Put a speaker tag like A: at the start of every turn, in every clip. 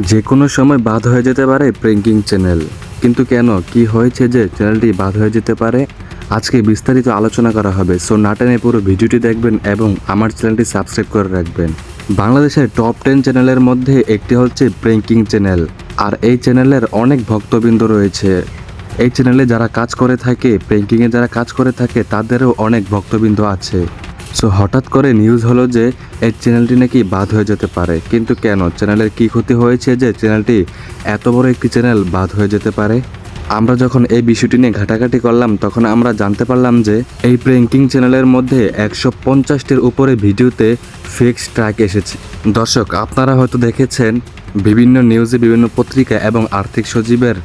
A: যে কোনো সময় বাদ হয়ে যেতে পারে প্র্যাঙ্কিং চ্যানেল, কিন্তু কেন, কি হয়েছে যে চ্যানেলটি বাদ হয়ে যেতে পারে, আজকে বিস্তারিত আলোচনা করা হবে। সো না টেনে পুরো ভিডিওটি দেখবেন এবং আমার চ্যানেলটি সাবস্ক্রাইব করে রাখবেন। বাংলাদেশের টপ 10 চ্যানেলের মধ্যে একটি হচ্ছে প্র্যাঙ্কিং চ্যানেল, আর এই চ্যানেলের অনেক ভক্তবৃন্দ রয়েছে। এই চ্যানেলে যারা কাজ করে থাকে, প্র্যাঙ্কিংয়ে যারা কাজ করে থাকে, তাদেরও অনেক ভক্তবৃন্দ আছে। সো হঠাৎ করে নিউজ হলো যে এই চ্যানেলটি নাকি বাদ হয়ে যেতে পারে, কিন্তু কেন, চ্যানেলের কি ক্ষতি হয়েছে যে চ্যানেলটি এত বড় একটি চ্যানেল বাদ হয়ে যেতে পারে। আমরা যখন এই বিষয়টি নিয়ে ঘাটাঘাটি করলাম, তখন আমরা জানতে পারলাম যে এই প্র্যাঙ্কিং চ্যানেলের মধ্যে 150টির উপরে ভিডিওতে ফেক স্ট্রাইক এসেছে। দর্শক, আপনারা হয়তো দেখেছেন বিভিন্ন নিউজে, বিভিন্ন পত্রিকা এবং আর্থিক সচিবের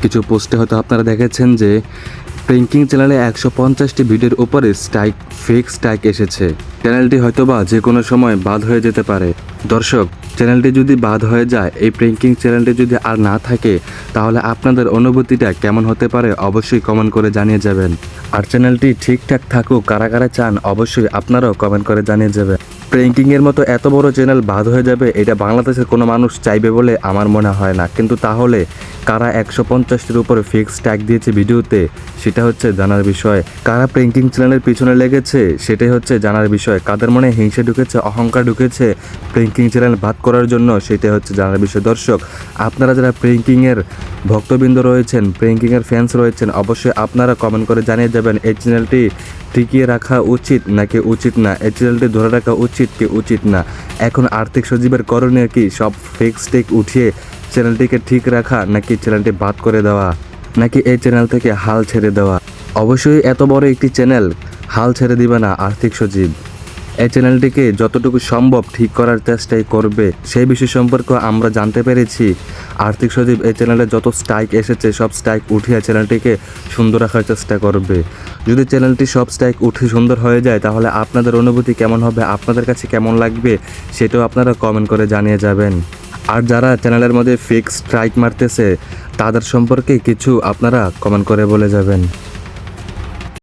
A: কিছু পোস্টে হয়তো আপনারা দেখেছেন যে প্র্যাঙ্কিং চ্যানেলে 150টি ভিডিওর উপরে ফেক স্ট্রাইক এসেছে। চ্যানেলটি হয়তোবা যে কোনো সময় বাদ হয়ে যেতে পারে। দর্শক, চ্যানেলটি যদি বাদ হয়ে যায়, এই প্র্যাঙ্কিং চ্যানেলটি যদি আর না থাকে, তাহলে আপনাদের অনুভূতিটা কেমন হতে পারে অবশ্যই কমেন্ট করে জানিয়ে যাবেন। আর চ্যানেলটি ঠিকঠাক থাকুক, কারা কারা চান অবশ্যই আপনারাও কমেন্ট করে জানিয়ে যাবেন। প্র্যাঙ্কিংয়ের মতো এত বড় চ্যানেল বাদ হয়ে যাবে, এটা বাংলাদেশের কোনো মানুষ চাইবে বলে আমার মনে হয় না। কিন্তু তাহলে কারা 150টির উপরে ফিক্স ট্যাগ দিয়েছে ভিডিওতে, সেটা হচ্ছে জানার বিষয়। কারা প্র্যাঙ্কিং চ্যানেলের পিছনে লেগেছে, সেটাই হচ্ছে জানার বিষয়। কাদের মনে হিংসা ঢুকেছে, অহংকার ঢুকেছে প্র্যাঙ্কিং চ্যানেল বাদ করার জন্য, সেটাই হচ্ছে জানার বিষয়। দর্শক, আপনারা যারা প্র্যাঙ্কিংয়ের ভক্তবৃন্দ রয়েছেন, প্র্যাঙ্কিংয়ের ফ্যান্স রয়েছেন, অবশ্যই আপনারা কমেন্ট করে জানিয়ে যাবেন এই চ্যানেলটি টিকিয়ে রাখা উচিত নাকি উচিত না, এই চ্যানেলটি ধরে রাখা উচিত কি উচিত না। এখন আর্থিক সচিবের করণীয় কি, সব ফেক স্টেক উঠিয়ে চ্যানেলটিকে ঠিক রাখা, নাকি চ্যানেলটি বাদ করে দেওয়া, নাকি এই চ্যানেল থেকে হাল ছেড়ে দেওয়া। অবশ্যই এত বড় একটি চ্যানেল হাল ছেড়ে দিবে না আর্থিক সচিব। এই চ্যানেলটিকে যতটুকু সম্ভব ঠিক করার চেষ্টাই করবে। সেই বিষয় সম্পর্কে আমরা জানতে পেরেছি আর্থিক সচিব এই চ্যানেলে যত স্ট্রাইক এসেছে সব স্ট্রাইক উঠিয়ে চ্যানেলটিকে সুন্দর রাখার চেষ্টা করবে। যদি চ্যানেলটি সব স্ট্রাইক উঠে সুন্দর হয়ে যায়, তাহলে আপনাদের অনুভূতি কেমন হবে, আপনাদের কাছে কেমন লাগবে, সেটাও আপনারা কমেন্ট করে জানিয়ে যাবেন। আর যারা চ্যানেলের মধ্যে ফেক স্ট্রাইক মারতেছে, তাদের সম্পর্কে কিছু আপনারা কমেন্ট করে বলে যাবেন।